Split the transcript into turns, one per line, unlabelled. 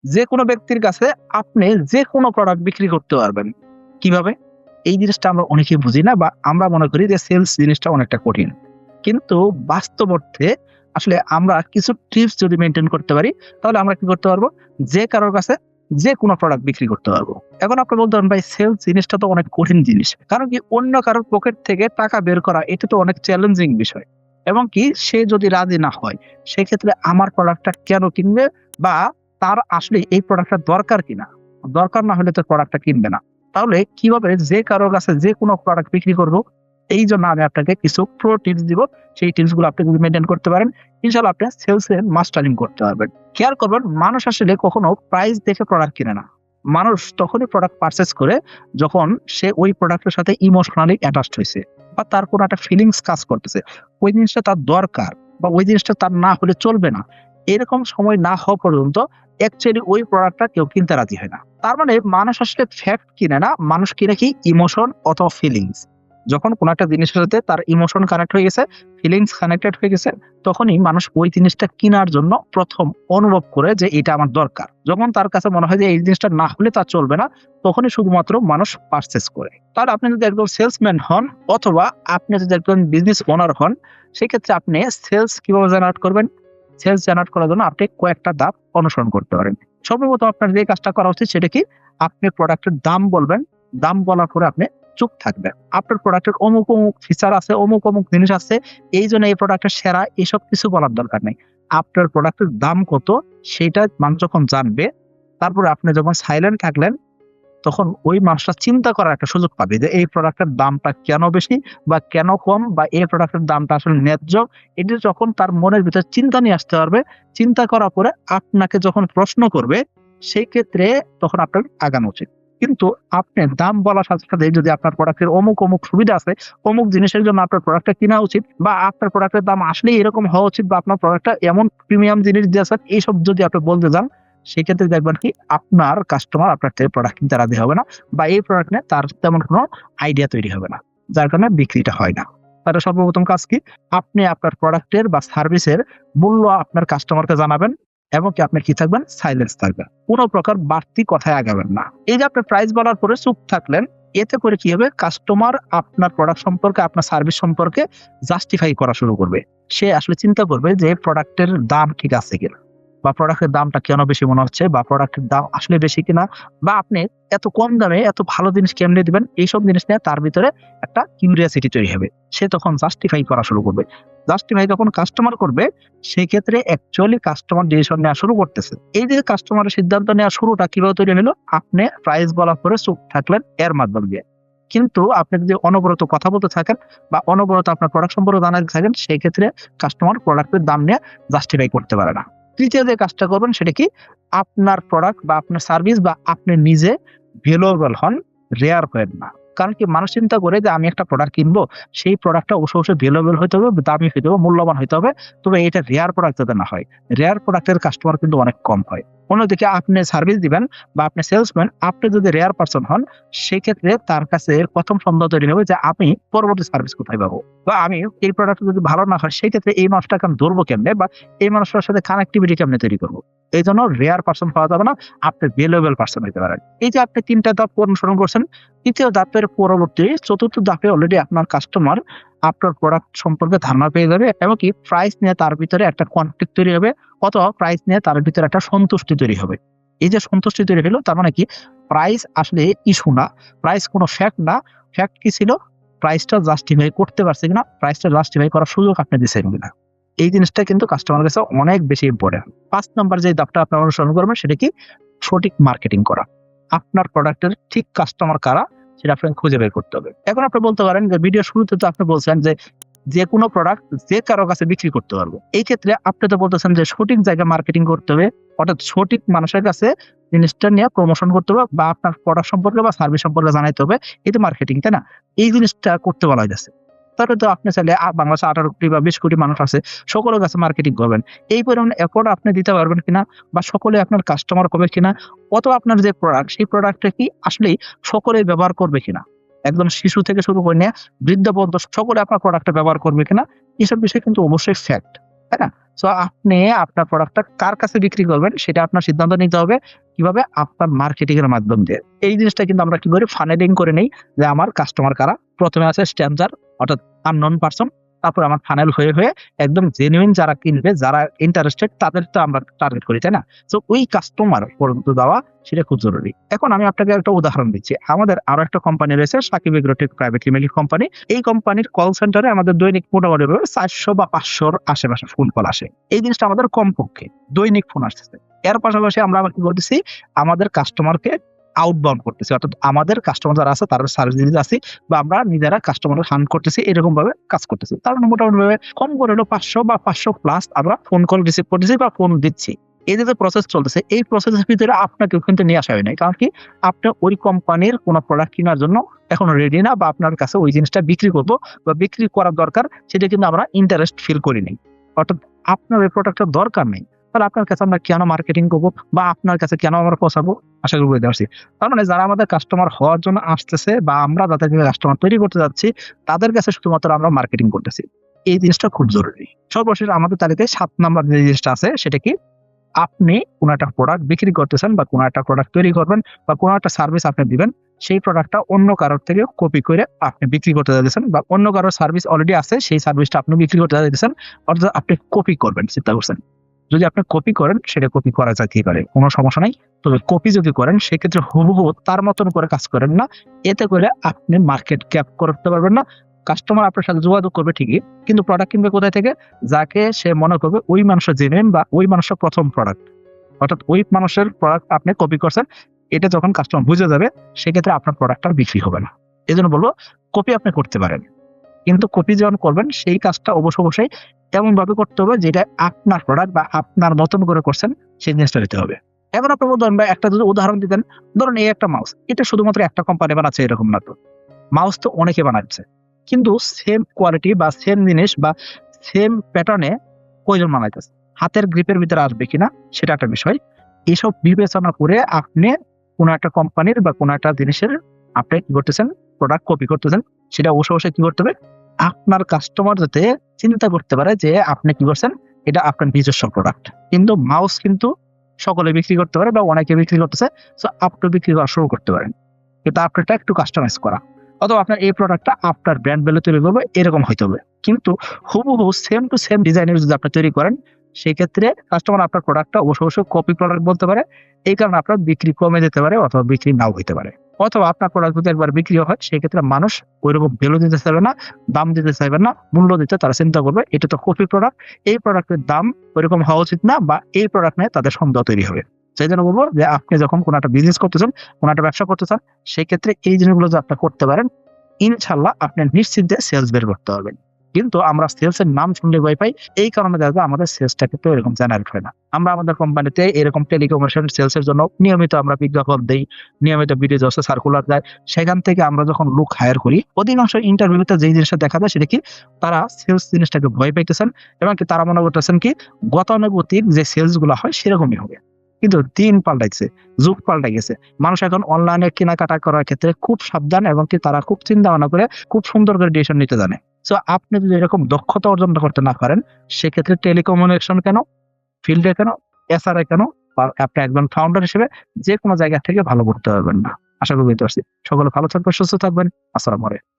যে কোনো ব্যক্তির কাছে আপনি যে কোনো প্রোডাক্ট বিক্রি করতে পারবেন। কিভাবে? এই জিনিসটা আমরা অনেকেই বুঝি না বা আমরা মনে করি যে সেলস জিনিসটা অনেকটা কঠিন। কিন্তু বাস্তব অর্থে আসলে আমরা কিছু টিপস যদি মেইনটেইন করতে পারি, তাহলে আমরা কি করতে পারবো? যে কারোর কাছে যে কোনো প্রোডাক্ট বিক্রি করতে পারবো। এখন আপনি বলতে পারেন, "ভাই সেলস জিনিসটা তো অনেক কঠিন জিনিস।" কারণ কি অন্য কারোর পকেট থেকে টাকা বের করা এটা তো অনেক চ্যালেঞ্জিং বিষয়। এবং কি সে যদি রাজি না হয়, সেক্ষেত্রে আমার প্রোডাক্টটা কেন কিনবে বা তার আসলে এই প্রোডাক্টটা দরকার কিনা? দরকার না হলে তো প্রোডাক্টটা কিনবে না। তাহলে কিভাবে যে কারো কাছে যে কোনো প্রোডাক্ট বিক্রি করব, এইজন্য আমি আপনাকে কিছু প্রো টিপস দিব। সেই টিপস গুলো আপনি যদি মেইনটেইন করতে পারেন, ইনশাআল্লাহ আপনি সেলস এ মাস্টারিং করতে পারবেন। খেয়াল করবেন, মানুষ আসলে কখনো প্রাইস দেখে প্রোডাক্ট কিনে না। মানুষ তখনই প্রোডাক্ট পারচেজ করে যখন সে ওই প্রোডাক্টের সাথে ইমোশনালি অ্যাটাচড হইছে বা তার কোনো একটা ফিলিংস কাজ করতেছে। ওই জিনিসটা তার দরকার বা ওই জিনিসটা তার না হলে চলবে না। এরকম সময় না হওয়া পর্যন্ত অ্যাকচুয়ালি ওই প্রোডাক্টটা কেউ কিনতে রাজি হয় না। তার মানে মানুষ আসলে ফ্যাক্ট কিনে না, মানুষ কিনে কি ইমোশন অথবা ফিলিংস। যখন কোনো একটা জিনিসের সাথে তার ইমোশন কানেক্ট হয়ে গেছে, ফিলিংস কানেক্টেড হয়ে গেছে, তখনই মানুষ ওই জিনিসটা কিনার জন্য ১ম অনুভব করে যে এটা আমার দরকার। যখন তার কাছে মনে হয় যে এই জিনিসটা না হলে তার চলবে না, তখনই শুধুমাত্র মানুষ পারচেজ করে। তাহলে আপনি যদি একজন সেলসম্যান হন অথবা আপনি যদি একজন বিজনেস ওনার হন, সেক্ষেত্রে আপনি সেলস কিভাবে জেনারেট করবেন? সেলস জেনারেট করার জন্য আপনি কয়েকটা ধাপ অনুসরণ করতে পারেন। সর্বপ্রথম আপনার যে কাজটা করা উচিত সেটা কি? আপনি প্রোডাক্টের দাম বলবেন। দাম বলার পরে আপনি চুপ থাকবেন। আপনার প্রোডাক্টের অমুক ফিচার আছে, অমুক জিনিস আছে। এইজন্য এই প্রোডাক্টটা সেরা, এসব কিছু বলার দরকার নেই। আপনার প্রোডাক্টের দাম কত সেটা মানুষ যখন জানবে, তারপরে আপনি যখন সাইলেন্ট থাকলেন, তখন ওই মানুষটা চিন্তা করার একটা সুযোগ পাবে যে এই প্রোডাক্টের দামটা কেন বেশি বা কেন কম বা এই প্রোডাক্টের দামটা আসলে ন্যায্য। এটা যখন তার মনের ভিতর চিন্তা নিয়ে আসতে পারবে, চিন্তা করার পরে আপনাকে যখন প্রশ্ন করবে, সেই ক্ষেত্রে তখন আপনার আগানো উচিত। কিন্তু আপনি দাম বলার সাথে যদি আপনার প্রোডাক্টের অমুক সুবিধা আছে, অমুক জিনিসের জন্য আপনার প্রোডাক্টটা কিনা উচিত বা আপনার প্রোডাক্টের দাম আসলেই এরকম হওয়া উচিত বা আপনার প্রোডাক্টটা এমন প্রিমিয়াম জিনিস দিয়েছেন, এইসব যদি আপনি বলতে যান, সেক্ষেত্রে দেখবেন কি আপনার কাস্টমার আপনার থেকে প্রোডাক্ট কিনতে রাজি হবে না বা এই প্রোডাক্ট নিয়ে তার তেমন কোনো আইডিয়া তৈরি হবে না। যার কারণে বিক্রিটা হয় না। তাহলে সর্বপ্রথম কাজ কি? আপনি আপনার প্রোডাক্টের বা সার্ভিসের মূল্য আপনার কাস্টমারকে জানাবেন এবং কি আপনি কি থাকবেন? সাইলেন্স থাকবেন। কোন প্রকার বাড়তি কথায় আগাবেন না। এই যে আপনি প্রাইস বলার পরে চুপ থাকলেন, এতে করে কি হবে? কাস্টমার আপনার প্রোডাক্ট সম্পর্কে, আপনার সার্ভিস সম্পর্কে জাস্টিফাই করা শুরু করবে। সে আসলে চিন্তা করবে যে প্রোডাক্টের দাম ঠিক আছে কিনা বা প্রোডাক্টের দামটা কেন বেশি মনে হচ্ছে বা প্রোডাক্টের দাম আসলে বেশি কিনা বা আপনি এত কম দামে এত ভালো জিনিস কেমনে দিবেন, এইসব জিনিস নিয়ে তার ভিতরে একটা কিউরিওসিটি তৈরি হবে। সে তখন জাস্টিফাই করা শুরু করবে। জাস্টিফাই যখন কাস্টমার করবে, সেক্ষেত্রে অ্যাকচুয়ালি কাস্টমার ডিসিশন নেওয়া শুরু করতেছে। এই যে কাস্টমারের সিদ্ধান্ত নেওয়ার শুরুটা কিভাবে তৈরি হলো? আপনি প্রাইস বলার পরে চুপ থাকলেন এর মাধ্যম দিয়ে। কিন্তু আপনি যদি অনবরত কথা বলতে থাকেন বা অনবরত আপনার প্রোডাক্ট সম্পর্কে জানাতে থাকেন, সেই ক্ষেত্রে কাস্টমার প্রোডাক্টের দাম নিয়ে জাস্টিফাই করতে পারে না। ৩য় যে কাজটা করবেন সেটা কি? আপনার প্রোডাক্ট বা আপনার সার্ভিস বা আপনি নিজে ভ্যালুয়েবল হন, রেয়ার হয়েন না। কারণ কি মানুষ চিন্তা করে যে আমি একটা প্রোডাক্ট কিনবো, সেই প্রোডাক্টটা অবশ্যই ভ্যালুয়েবল হইতে হবে, দামি হইতে হবে, মূল্যবান হইতে হবে। তবে এটা রেয়ার প্রোডাক্ট যাতে না হয়। রেয়ার প্রোডাক্টের কাস্টমার কিন্তু অনেক কম হয়। অন্যদিকে আপনি সার্ভিস দিবেন বা আপনি সেলসম্যান, আপনি যদি রেয়ার পারসন হন, সেক্ষেত্রে তার কাছে ১ম সন্দেহ তৈরি হবে যে আমি পরবর্তী সার্ভিস কোথায় পাবো? বা আমি এই প্রোডাক্ট যদি ভালো না হয়, সেক্ষেত্রে এই মানুষটাকে আমি ধরবো কেমনে বা এই মানুষটার সাথে কানেক্টিভিটি কেমনে তৈরি করবো? এইজন্য রেয়ার পারসন হওয়া যাবে না, আপনি ভ্যালুয়েবল পারসন হইতে পারেন। এই যে আপনি ৩ টা ধাপ অনুসরণ করছেন, ৩য় ধাপের পরবর্তী ৪র্থ ধাপে অলরেডি আপনার কাস্টমার আপনার প্রোডাক্ট সম্পর্কে ধারণা পেয়ে যাবে এবং কি প্রাইস নিয়ে তার ভিতরে একটা কনফ্লিক্ট তৈরি হবে অথবা প্রাইস নিয়ে তার ভিতরে একটা সন্তুষ্টি তৈরি হবে। এই যে সন্তুষ্টি তৈরি হলো, তার মানে কি? প্রাইস আসলে ইস্যু না, প্রাইস কোনো ফ্যাক্ট না। ফ্যাক্ট কি ছিল? প্রাইসটা জাস্টিফাই করতে পারছে কিনা, প্রাইসটা জাস্টিফাই করার সুযোগ আপনি দিচ্ছেন কিনা। এই জিনিসটা কিন্তু কাস্টমারের কাছে অনেক বেশি ইম্পোর্টেন্ট। ৫ নাম্বার যে ধাপটা আপনারা অনুসরণ করবেন সেটা কি? সঠিক মার্কেটিং করা। আপনার প্রোডাক্টের ঠিক কাস্টমার কারা সেটা আপনাকে খুঁজে বের করতে হবে। এখন আপনি বলতে পারেন যে ভিডিওর শুরুতে তো আপনি বলছেন যে যেকোনো প্রোডাক্ট যে কারো কাছে বিক্রি করতে পারবো। এই ক্ষেত্রে আপনি তো বলতেছেন যে সঠিক জায়গায় মার্কেটিং করতে হবে। অর্থাৎ সঠিক মানুষের কাছে জিনিসটা নিয়ে প্রমোশন করতে হবে বা আপনার প্রোডাক্ট সম্পর্কে বা সার্ভিস সম্পর্কে জানাইতে হবে। এই তো মার্কেটিং, তাই না? এই জিনিসটা করতে বলা হইতাছে। তাহলে তো আপনি চাইলে বাংলাদেশে ১৮ কোটি বা ২০ কোটি মানুষ আছে, সকলের কাছে মার্কেটিং করবেন। এই পরিমাণ এফোর্ট আপনি দিতে পারবেন কিনা বা সকলে আপনার কাস্টমার হবে কিনা অথবা আপনার যে প্রোডাক্ট সেই প্রোডাক্টটা কি আসলেই সকলেই ব্যবহার করবে কিনা? একদম শিশু থেকে শুরু করে নিয়ে বৃদ্ধ পর্যন্ত সকলে আপনার প্রোডাক্টটা ব্যবহার করবে কিনা? এসব বিষয় কিন্তু অবশ্যই ফ্যাক্ট, তাই না? সো আপনি আপনার প্রোডাক্টটা কার কাছে বিক্রি করবেন সেটা আপনার সিদ্ধান্ত নিতে হবে। কিভাবে? আপনার মার্কেটিং এর মাধ্যম দিয়ে। এই জিনিসটা কিন্তু আমরা কি করি? ফানেলিং করে নেই যে আমার কাস্টমার কারা? ১ম এ আছে স্ট্রেঞ্জার অর্থাৎ আননোন পারসন। তারপরে আমার ফানেল হয়ে একদম জেনুইন যারা কিনবে, যারা ইন্টারেস্টেড তাদের তো আমরা টার্গেট করি, তাই না? সো ওই কাস্টমার পর্যন্ত যাওয়া সেটা খুব জরুরি। এখন আমি আপনাকে একটা উদাহরণ দিচ্ছি। আমাদের আরো একটা কোম্পানি রয়েছে Shakib agrotech private limited company. এই কোম্পানির কল সেন্টারে আমাদের দৈনিক মোটামুটি ৪০০ বা ৫০০ র আশেপাশে ফোন কল আসে। এই জিনিসটা আমাদের কমপক্ষে দৈনিক ফোন আসতেছে। এর পাশাপাশি আমরা আবার কি করতেছি? আমাদের কাস্টমারকে আউটবাউন্ড করতেছি। অর্থাৎ আমাদের কাস্টমার যারা আছে তাদের সার্ভিস দিতে যাচ্ছি বা আমরা নিজেরা কাস্টমার হান্ট করতেছি, এরকম ভাবে কাজ করতেছি। তার মানে মোটামুটি ভাবে কম করে হলো ৫০০ বা ৫০০ প্লাস আমরা ফোন কল রিসিভ করতেছি বা ফোন দিচ্ছি। এই যে প্রসেস চলতেছে, এই প্রসেসের ভিতরে আপনাকেও কিন্তু নিয়ে আসা হয় নাই। কারণ কি? আপনি ওই কোম্পানির কোন প্রোডাক্ট কেনার জন্য এখনো রেডি না বা আপনার কাছে ওই জিনিসটা বিক্রি করব বা বিক্রি করার দরকার সেটা কিন্তু আমরা ইন্টারেস্ট ফিল করি নাই। অর্থাৎ আপনার ওই প্রোডাক্টের দরকার নেই। তাহলে আপনার কাছে আমরা কেন মার্কেটিং করব বা আপনার কাছে কেন আমরা পৌঁছাবো? আশা করি বুঝতে পারছি। তার মানে যারা আমাদের কাস্টমার হওয়ার জন্য আসতেছে বা আমরা যাদেরকে কাস্টমার তৈরি করতে যাচ্ছি, তাদের কাছে শুধুমাত্র আমরা মার্কেটিং করতেছি। এই জিনিসটা খুব জরুরি। সর্বশেষ আমাদের তালিকায় ৭ নাম্বার যে জিনিসটা আছে সেটা কি? আপনি কোন একটা প্রোডাক্ট বিক্রি করতেছেন বা কোন একটা প্রোডাক্ট তৈরি করবেন বা কোন একটা সার্ভিস আপনি দিবেন, সেই প্রোডাক্টটা অন্য কারোর থেকে কপি করে আপনি বিক্রি করতে যাচ্ছেন বা অন্য কারোর সার্ভিস অলরেডি আছে সেই সার্ভিসটা আপনি বিক্রি করতে যাচ্ছেন। অর্থাৎ আপনি কপি করবেন, চিন্তা করছেন। যদি আপনি কপি করেন সেটা কপি করা যাইতেই পারে। কোন সমস্যা নাই। তবে কপি যদি করেন সেক্ষেত্রে হুবহু তার মতন করে কাজ করেন না। এতে করে আপনি মার্কেট ক্যাপ করতে পারবেন না। কাস্টমার আপনার সাথে যোগাযোগ করবে ঠিকই। কিন্তু প্রোডাক্ট কিনবে কোথায় থেকে? যাকে সে মনে করবে ওই মানুষের জেনুইন বা ওই মানুষের ১ম প্রোডাক্ট। অর্থাৎ ওই মানুষের প্রোডাক্ট আপনি কপি করছেন। এটা যখন কাস্টমার বুঝে যাবে সেক্ষেত্রে আপনার প্রোডাক্টটা আর বিক্রি হবে না। এজন্য বলব কপি আপনি করতে পারেন। কিন্তু কপি যখন করবেন সেই কাজটা অবশ্যই এমনভাবে করতে হবে যেটা আপনার প্রোডাক্ট বা আপনার মতন করে করছেন সেই জিনিসটা হইতে হবে। এখন আপনি বলবেন ভাই একটা যদি উদাহরণ দিতেন, ধরুন এই একটা মাউস। এটা শুধুমাত্র একটা কোম্পানি বানাচ্ছে এরকম না তো। মাউস তো অনেকে বানাচ্ছে। কিন্তু সেম কোয়ালিটি বা সেম জিনিস বা সেম প্যাটার্ন এ কয়জন বানাইতেছে? হাতের গ্রিপের ভিতরে আসবে কিনা সেটা একটা বিষয়। এসব বিবেচনা করে আপনি কোন একটা কোম্পানির বা কোন একটা জিনিসের আপনি কি করতেছেন? প্রোডাক্ট কপি করতেছেন। সেটা অবশ্যই কি করতে হবে? আপনার কাস্টমার যাতে চিন্তা করতে পারে যে আপনি কি করছেন? এটা আপনার নিজস্ব প্রোডাক্ট। কিন্তু মাউস কিন্তু সকলে বিক্রি করতে পারে বা অনেকে বিক্রি করতেছে। সো আপনিও বিক্রি করা শুরু করতে পারেন। কিন্তু আপনারটা একটু কাস্টমাইজ করা। অথবা আপনার এই প্রোডাক্টটা আপনার ব্র্যান্ড ভ্যালু তৈরি করবে এরকম হইতে হবে। কিন্তু হুবহু সেম টু সেম ডিজাইনের যদি আপনি তৈরি করেন, সেক্ষেত্রে কাস্টমার আপনার প্রোডাক্টটা অবশ্যই কপি প্রোডাক্ট বলতে পারে। এই কারণে আপনার বিক্রি কমে যেতে পারে অথবা বিক্রি নাও হইতে পারে। অথবা আপনার প্রোডাক্ট যদি একবার বিক্রিও হয় সেক্ষেত্রে মানুষ ঐরকম ভ্যালু দিতে চাইবে না, দাম দিতে চাইবে না, মূল্য দিতে তারা চিন্তা করবে এটা তো কপি প্রোডাক্ট। এই প্রোডাক্টের দাম ওইরকম হওয়া উচিত না বা এই প্রোডাক্ট নিয়ে তাদের সন্দেহ তৈরি হবে। সেইজন্য বলব যে আপনি যখন কোন একটা বিজনেস করতেছেন, কোন একটা ব্যবসা করতে চান, সেক্ষেত্রে এই জিনিসগুলো যদি আপনি করতে পারেন, ইনশাআল্লাহ আপনি নিশ্চিন্তে সেলস বের করতে পারবেন। কিন্তু আমরা সেলস এর নাম শুনলে ভয় পাই। এই কারণে দেখা যায় আমাদের সেলসটা কিন্তু এরকম জেনারেট হয় না। আমরা আমাদের কোম্পানিতে এরকম টেলিকমার্কেশন সেলস এর জন্য নিয়মিত আমরা বিজ্ঞাপন দেই, নিয়মিত ভিডিও জসে সার্কুলার যায়। সেখান থেকে আমরা যখন লোক হায়ার করি, অধিকাংশ ইন্টারভিউতে যেই জিনিসটা দেখা যায় সেটা কি? তারা সেলস জিনিসটাকে ভয় পাইতেছেন এবং কি তারা মনে করতেছেন কি গতানুগতিক যে সেলস গুলা হয় সেরকমই হবে। কিন্তু দিন পাল্টাইছে, যুগ পাল্টাই গেছে। মানুষ এখন অনলাইনে কেনাকাটা করার ক্ষেত্রে খুব সাবধান এবং কি তারা খুব চিন্তা ভাবনা করে খুব সুন্দর করে ডিসিশন নিতে জানে। সো আপনি যদি এরকম দক্ষতা অর্জন করতে না পারেন, সেক্ষেত্রে টেলিকমিউনিকেশন কেন, ফিল্ডে কেন, এসআরআই কেন বা আপনি একজন ফাউন্ডার হিসেবে যেকোনো জায়গা থেকে ভালো করতে পারবেন না। আশা করি বুঝতে পারছি। সকলে ভালো থাকবেন, সুস্থ থাকবেন। আসসালামু আলাইকুম।